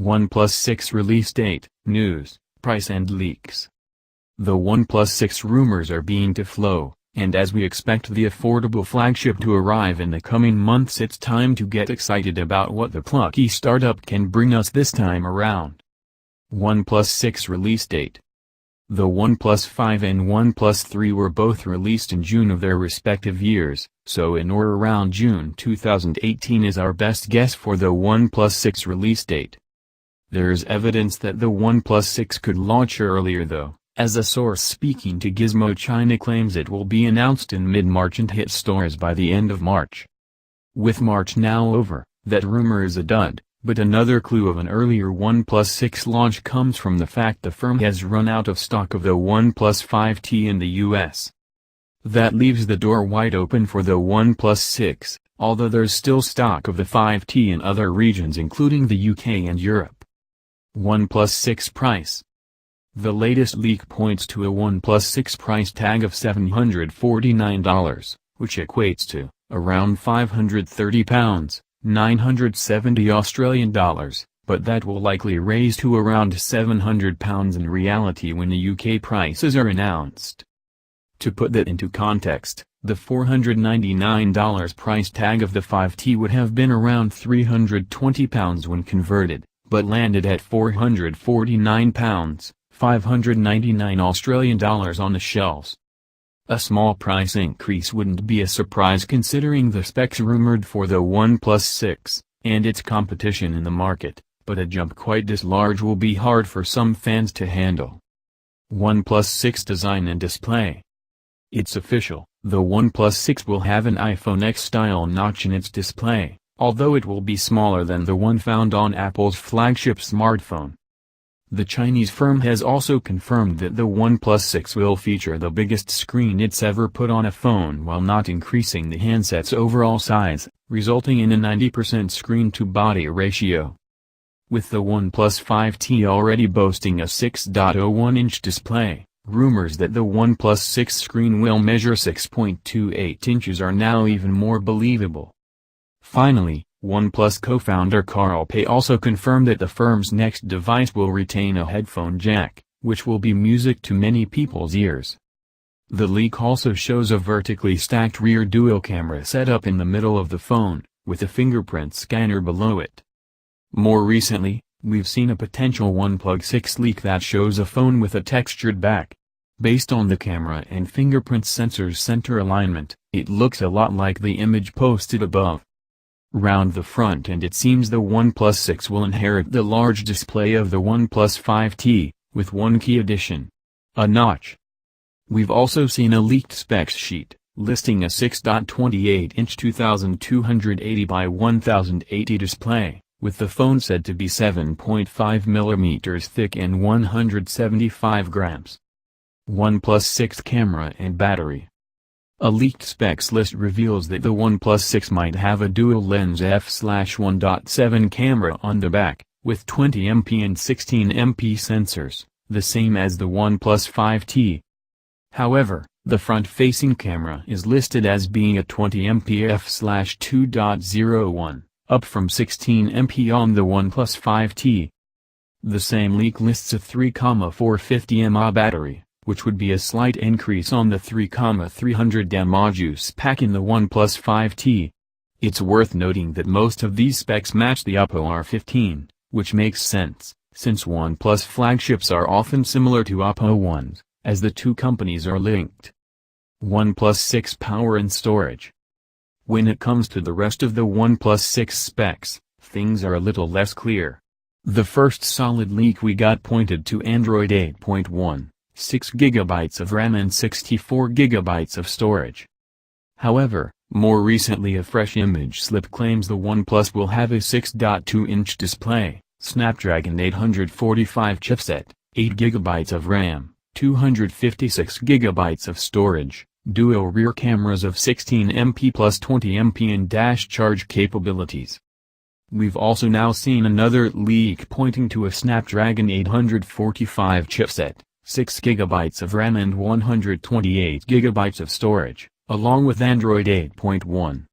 OnePlus 6 release date, news, price and leaks. The OnePlus 6 rumors are beginning to flow, and as we expect the affordable flagship to arrive in the coming months, it's time to get excited about what the plucky startup can bring us this time around. OnePlus 6 release date. The OnePlus 5 and OnePlus 3 were both released in June of their respective years, so in or around June 2018 is our best guess for the OnePlus 6 release date. There is evidence that the OnePlus 6 could launch earlier though, as a source speaking to Gizmo China claims it will be announced in mid-March and hit stores by the end of March. With March now over, that rumor is a dud, but another clue of an earlier OnePlus 6 launch comes from the fact the firm has run out of stock of the OnePlus 5T in the US. That leaves the door wide open for the OnePlus 6, although there's still stock of the 5T in other regions including the UK and Europe. OnePlus 6 price. The latest leak points to a OnePlus 6 price tag of $749, which equates to around £530, 970 Australian dollars, but that will likely raise to around £700 in reality when the UK prices are announced. To put that into context, the $499 price tag of the 5T would have been around £320 when converted, but landed at £449, 599 Australian dollars on the shelves. A small price increase wouldn't be a surprise considering the specs rumored for the OnePlus 6, and its competition in the market, but a jump quite this large will be hard for some fans to handle. OnePlus 6 design and display. It's official, the OnePlus 6 will have an iPhone X-style notch in its display, although it will be smaller than the one found on Apple's flagship smartphone. The Chinese firm has also confirmed that the OnePlus 6 will feature the biggest screen it's ever put on a phone while not increasing the handset's overall size, resulting in a 90% screen-to-body ratio. With the OnePlus 5T already boasting a 6.01-inch display, rumors that the OnePlus 6 screen will measure 6.28 inches are now even more believable. Finally, OnePlus co-founder Carl Pei also confirmed that the firm's next device will retain a headphone jack, which will be music to many people's ears. The leak also shows a vertically stacked rear dual camera setup in the middle of the phone, with a fingerprint scanner below it. More recently, we've seen a potential OnePlus 6 leak that shows a phone with a textured back. Based on the camera and fingerprint sensor's center alignment, it looks a lot like the image posted above. Round the front end, it seems the OnePlus 6 will inherit the large display of the OnePlus 5T, with one key addition: a notch. We've also seen a leaked specs sheet, listing a 6.28-inch 2280 by 1080 display, with the phone said to be 7.5 mm thick and 175 grams. OnePlus 6 camera and battery. A leaked specs list reveals that the OnePlus 6 might have a dual-lens f/1.7 camera on the back, with 20MP and 16MP sensors, the same as the OnePlus 5T. However, the front-facing camera is listed as being a 20MP f/2.01, up from 16MP on the OnePlus 5T. The same leak lists a 3,450 mAh battery, which would be a slight increase on the 3,300 mAh juice pack in the OnePlus 5T. It's worth noting that most of these specs match the Oppo R15, which makes sense, since OnePlus flagships are often similar to Oppo ones, as the two companies are linked. OnePlus 6 power and storage. When it comes to the rest of the OnePlus 6 specs, things are a little less clear. The first solid leak we got pointed to Android 8.1. 6GB of RAM and 64GB of storage. However, more recently a fresh image slip claims the OnePlus will have a 6.2-inch display, Snapdragon 845 chipset, 8GB of RAM, 256GB of storage, dual rear cameras of 16MP plus 20MP and dash charge capabilities. We've also now seen another leak pointing to a Snapdragon 845 chipset, 6GB of RAM and 128GB of storage, along with Android 8.1.